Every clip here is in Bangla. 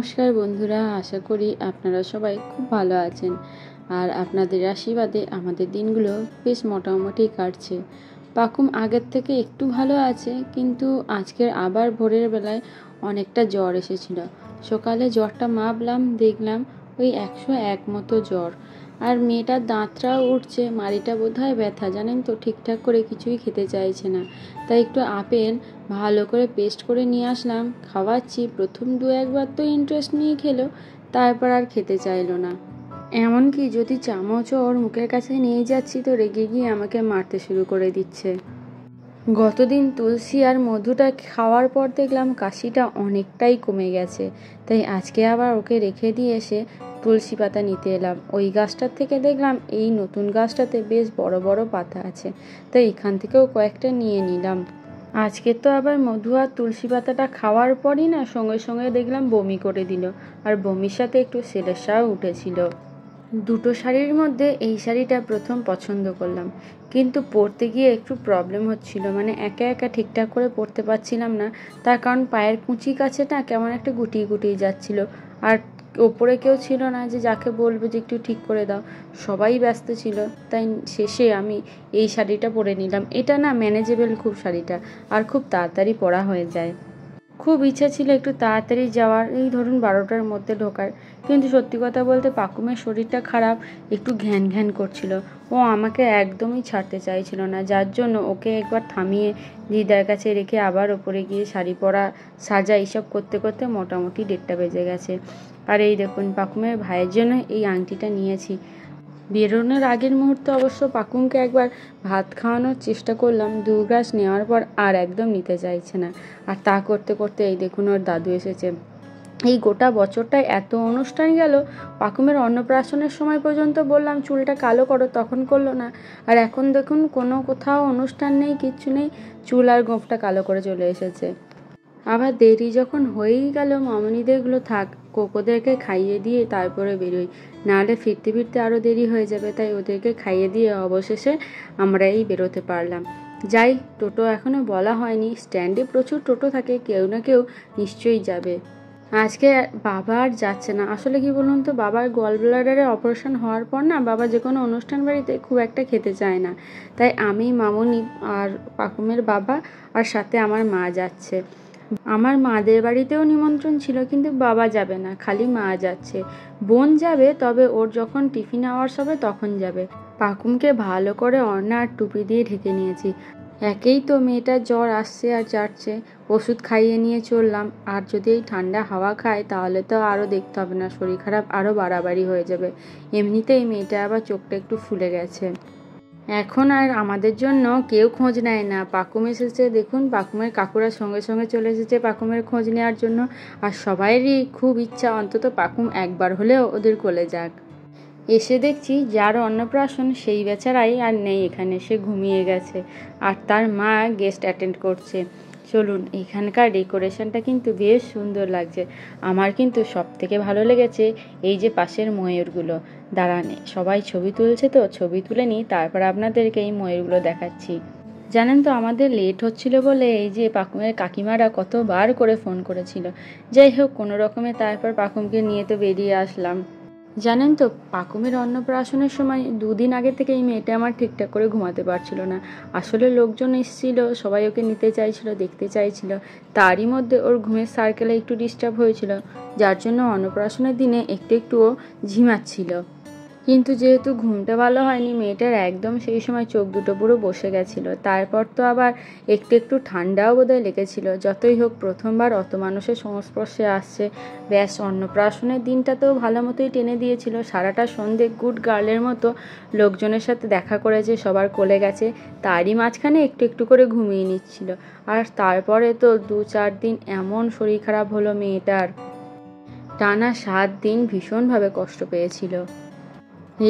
নমস্কার বন্ধুরা, আশা করি আপনারা সবাই খুব ভালো আছেন। আর আপনাদের আশীর্বাদে আমাদের দিনগুলো বেশ মোটামুটি কাটছে। পাকুম আগের থেকে একটু ভালো আছে, কিন্তু আজকের আবার ভোরের বেলায় অনেকটা জ্বর এসেছিল। সকালে জ্বরটা মাপলাম, দেখলাম ওই 101 মতো জ্বর। আর মেয়েটার দাঁতটাও উঠছে, মাড়িটা বোধহয় ব্যথা, জানেন তো, ঠিকঠাক করে কিছুই খেতে চাইছে না। তাই একটু আপেল ভালো করে পেস্ট করে নিয়ে আসলাম, খাওয়াচ্ছি। প্রথম 2-1 বার তো ইন্টারেস্ট নিয়ে খেলো, তারপর আর খেতে চাইলো না। এমনকি যদি চামচও ওর মুখের কাছে নিয়ে যাচ্ছি তো রেগে গিয়ে আমাকে মারতে শুরু করে দিচ্ছে। গতদিন তুলসী আর মধুটা খাওয়ার পর দেখলাম কাশিটা অনেকটাই কমে গেছে। তাই আজকে আবার ওকে রেখে দিয়ে এসে তুলসী পাতা নিতে এলাম। ওই গাছটার থেকে দেখলাম এই নতুন গাছটাতে বেশ বড় বড় পাতা আছে, তাই এখান থেকেও কয়েকটা নিয়ে নিলাম। আজকে তো আবার মধু আর তুলসী পাতাটা খাওয়ার পরই না সঙ্গে সঙ্গে দেখলাম বমি করে দিল, আর বমির সাথে একটু সেলেসাও উঠেছিল। দুটো শাড়ির মধ্যে এই শাড়িটা প্রথম পছন্দ করলাম, কিন্তু পরতে গিয়ে একটু প্রবলেম হচ্ছিল, মানে একা একা ঠিকঠাক করে পরতে পারছিলাম না। তার কারণ পায়ের কুঁচি কাছেটা কেমন একটা গুটিয়ে গুটিয়ে যাচ্ছিল, আর ওপরে কেউ ছিল না যে যাকে বলবো যে একটু ঠিক করে দাও। সবাই ব্যস্ত ছিল, তাই শেষে আমি এই শাড়িটা পরে নিলাম। এটা না ম্যানেজেবল খুব শাড়িটা, আর খুব তাড়াতাড়ি পরা হয়ে যায়। খুব ইচ্ছা ছিল একটু তাড়াতাড়ি যাওয়ার, এই ধরুন 12টার মধ্যে ঢোকার, কিন্তু সত্যি কথা বলতে পাকুমের শরীরটা খারাপ, একটু ঘ্যান ঘ্যান করছিল। ও আমাকে একদমই ছাড়তে চাইছিল না, যার জন্য ওকে একবার থামিয়ে দিদার কাছে রেখে আবার ওপরে গিয়ে শাড়ি পরা, সাজা এইসব করতে করতে মোটামুটি 1:30 বেজে গেছে। আর এই দেখুন, পাকুমের ভাইয়ের জন্য এই আংটিটা নিয়েছি। বেরোনোর আগের মুহূর্তে অবশ্য পাকুমকে একবার ভাত খাওয়ানোর চেষ্টা করলাম, 2 গ্লাস নেওয়ার পর আর একদম নিতে চাইছে না। আর তা করতে করতে এই দেখুন ওর দাদু এসেছে। এই গোটা বছরটায় এত অনুষ্ঠান গেল, পাকুমের অন্নপ্রাশনের সময় পর্যন্ত বললাম চুলটা কালো করো, তখন করলো না। আর এখন দেখুন কোনো কোথাও অনুষ্ঠান নেই, কিচ্ছু নেই, চুল আর গোঁফটা কালো করে চলে এসেছে। আবার দেরি যখন হয়েই গেল, মামনিদেরগুলো থাক, কোকোদেরকে খাইয়ে দিয়ে তারপরে বেরোই, নাহলে ফিরতে ফিরতে আরও দেরি হয়ে যাবে। তাই ওদেরকে খাইয়ে দিয়ে অবশেষে আমরাই বেরোতে পারলাম। যাই, টোটো এখনও বলা হয়নি, স্ট্যান্ডে প্রচুর টোটো থাকে, কেউ না কেউ নিশ্চয়ই যাবে। আজকে বাবা আর যাচ্ছে না। আসলে কি বলুন তো, বাবার গল ব্লাডারে অপারেশন হওয়ার পর না, বাবা যে কোনো অনুষ্ঠান বাড়িতে খুব একটা খেতে চায় না। তাই আমি, মামনি আর পাকুমের বাবা আর সাথে আমার মা যাচ্ছে। আমার মাদের বাড়িতেও নিমন্ত্রণ ছিল, কিন্তু বাবা যাবে না, খালি মা যাচ্ছে। বোন যাবে, তবে ওর যখন টিফিন আওয়ার্স হবে তখন যাবে। পাকুমকে ভালো করে ওড়না আর টুপি দিয়ে ঢেকে নিয়েছি। একেই তো মেয়েটার জ্বর আসছে আর যাচ্ছে, ওষুধ খাইয়ে নিয়ে চললাম। আর যদি এই ঠান্ডা হাওয়া খায় তাহলে তো আরও দেখতে হবে না, শরীর খারাপ আরও বাড়াবাড়ি হয়ে যাবে। এমনিতেই মেয়েটা আবার চোখটা একটু ফুলে গেছে। এখন আর আমাদের জন্য কেউ খোঁজ নেয় না। পাকুম এসেছে, দেখুন পাকুমের কাকুরা সঙ্গে সঙ্গে চলে এসেছে পাকুমের খোঁজ নেওয়ার জন্য। আর সবাইরই খুব ইচ্ছা অন্তত পাকুম একবার হলেও ওদের কোলে যাক। এসে দেখছি যার অন্নপ্রাশন সেই বেচারাই আর নেই এখানে, সে ঘুমিয়ে গেছে, আর তার মা গেস্ট অ্যাটেন্ড করছে। চলুন, এখানকার ডেকোরেশনটা কিন্তু বেশ সুন্দর লাগছে। আমার কিন্তু সব থেকে ভালো লেগেছে এই যে পাশের ময়ূরগুলো। দাঁড়ান, সবাই ছবি তুলছে তো, ছবি তুলে নিই, তারপর আপনাদেরকে এই ময়ূরগুলো দেখাচ্ছি। জানেন তো, আমাদের লেট হচ্ছিল বলে এই যে পাকুমের কাকিমারা কতবার করে ফোন করেছিল। যাই হোক, কোনো রকমে তারপর পাকুমকে নিয়ে তো বেরিয়ে আসলাম। জানেন তো, পাকুমের অন্নপ্রাশনের সময় 2 দিন আগে থেকে এই মেয়েটা আমার ঠিকঠাক করে ঘুমাতে পারছিল না। আসলে লোকজন এসেছিল, সবাই ওকে নিতে চাইছিল, দেখতে চাইছিল, তারই মধ্যে ওর ঘুমের সার্কেলে একটু ডিস্টার্ব হয়েছিল, যার জন্য অন্নপ্রাশনের দিনে একটু একটুও ঝিমাচ্ছিল। কিন্তু যেহেতু ঘুমটা ভালো হয়নি, মেয়েটার একদম সেই সময় চোখ দুটো পুরো বসে গেছিলো। তারপর তো আবার একটু একটু ঠান্ডাও বোধহয় লেগেছিল। যতই হোক, প্রথমবার অত মানুষের সংস্পর্শে আসছে। ব্যাস, অন্নপ্রাশনের দিনটাতেও ভালো মতোই টেনে দিয়েছিল। সারাটা সন্ধে গুড গার্লের মতো লোকজনের সাথে দেখা করেছে, সবার কোলে গেছে, তারই মাঝখানে একটু একটু করে ঘুমিয়ে নিচ্ছিল। আর তারপরে তো 2-4 দিন এমন শরীর খারাপ হলো মেয়েটার, টানা 7 দিন ভীষণভাবে কষ্ট পেয়েছিল।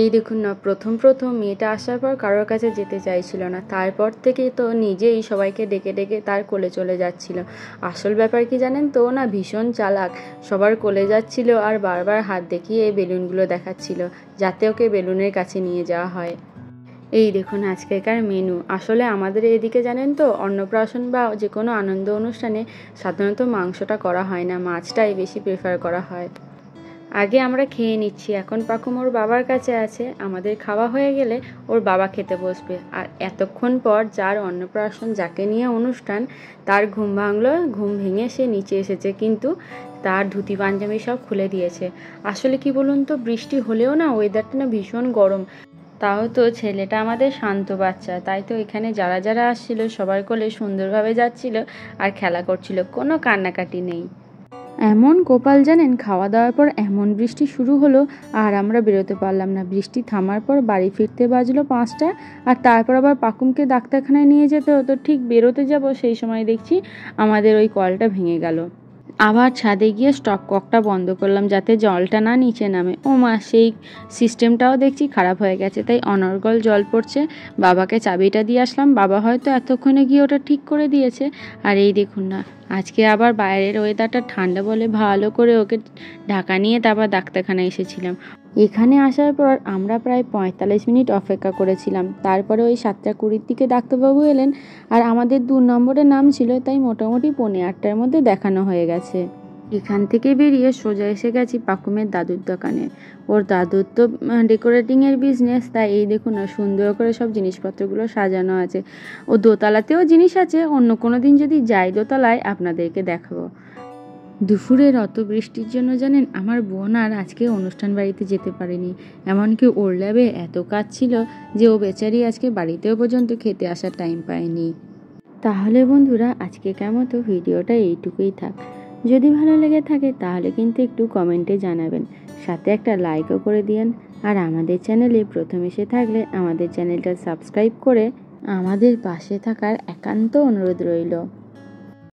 এই দেখুন না, প্রথম মেয়েটা আসার পর কারোর কাছে যেতে চাইছিল না, তারপর থেকে তো নিজেই সবাইকে ডেকে ডেকে তার কোলে চলে যাচ্ছিল। আসল ব্যাপার কি জানেন তো, ও না ভীষণ চালাক, সবার কোলে যাচ্ছিল আর বারবার হাত দেখিয়ে এই বেলুনগুলো দেখাচ্ছিল, যাতে ওকে বেলুনের কাছে নিয়ে যাওয়া হয়। এই দেখুন আজকেকার মেনু। আসলে আমাদের এদিকে জানেন তো, অন্নপ্রাশন বা যে কোনো আনন্দ অনুষ্ঠানে সাধারণত মাংসটা করা হয় না, মাছটাই বেশি প্রেফার করা হয়। আগে আমরা খেয়ে নিচ্ছি, এখন পাকুম ওর বাবার কাছে আছে, আমাদের খাওয়া হয়ে গেলে ওর বাবা খেতে বসবে। আর এতক্ষণ পর যার অন্নপ্রাশন, যাকে নিয়ে অনুষ্ঠান, তার ঘুম ভাঙলো, ঘুম ভেঙে সে নিচে এসেছে, কিন্তু তার ধুতি পাঞ্জাবি সব খুলে দিয়েছে। আসলে কি বলুন তো, বৃষ্টি হলেও না ওয়েদারটা না ভীষণ গরম। তাও তো ছেলেটা আমাদের শান্ত বাচ্চা, তাই তো এখানে যারা যারা আসছিল সবার কোলে সুন্দরভাবে যাচ্ছিল আর খেলা করছিল, কোনো কান্নাকাটি নেই। এমন কপাল জানেন, খাওয়া দাওয়ার পর এমন বৃষ্টি শুরু হলো আর আমরা বেরোতে পারলাম না। বৃষ্টি থামার পর বাড়ি ফিরতে বাজলো 5টা, আর তারপর আবার পাকুমকে ডাক্তারখানায় নিয়ে যেতে হতো। ঠিক বেরোতে যাব সেই সময় দেখছি আমাদের ওই কলটা ভেঙে গেল। আবার ছাদে গিয়ে স্টপ ককটা বন্ধ করলাম যাতে জলটা না নিচে নামে। ও মা, সেই সিস্টেমটাও দেখছি খারাপ হয়ে গেছে, তাই অনর্গল জল পড়ছে। বাবাকে চাবিটা দিয়ে আসলাম, বাবা হয়তো এতক্ষণে গিয়ে ওটা ঠিক করে দিয়েছে। আর এই দেখুন না, আজকে আবার বাইরের ওয়েদারটা ঠান্ডা বলে ভালো করে ওকে ঢাকা নিয়ে তারপর ডাক্তারখানায় এসেছিলাম। এখানে আসার পর আমরা প্রায় 45 মিনিট অপেক্ষা করেছিলাম। তারপরে ওই 7:20 দিকে ডাক্তারবাবু এলেন, আর আমাদের 2 নম্বরের নাম ছিল, তাই মোটামুটি 7:45-টার মধ্যে দেখানো হয়ে গেছে। এখান থেকে বেরিয়ে সোজা এসে গেছি পাকুমের দাদুর দোকানে। ওর দাদুর তো ডেকোরেটিংয়ের বিজনেস, তাই এই দেখুন না সুন্দর করে সব জিনিসপত্রগুলো সাজানো আছে। ও দোতলাতেও জিনিস আছে, অন্য কোনো দিন যদি যাই দোতলায় আপনাদেরকে দেখাবো। দুপুরের অত বৃষ্টির জন্য জানেন, আমার বোন আর আজকে অনুষ্ঠান বাড়িতে যেতে পারেনি। এমনকি ওর ল্যাবে এত কাজ ছিল যে ও বেচারি আজকে বাড়িতেও পর্যন্ত খেতে আসার টাইম পায়নি। তাহলে বন্ধুরা, আজকে কেমন তো ভিডিওটা এইটুকুই থাক। যদি ভালো লেগে থাকে তাহলে কিন্তু একটু কমেন্টে জানাবেন, সাথে একটা লাইকও করে দিয়েন। আর আমাদের চ্যানেলে প্রথম এসে থাকলে আমাদের চ্যানেলটা সাবস্ক্রাইব করে আমাদের পাশে থাকার একান্ত অনুরোধ রইল।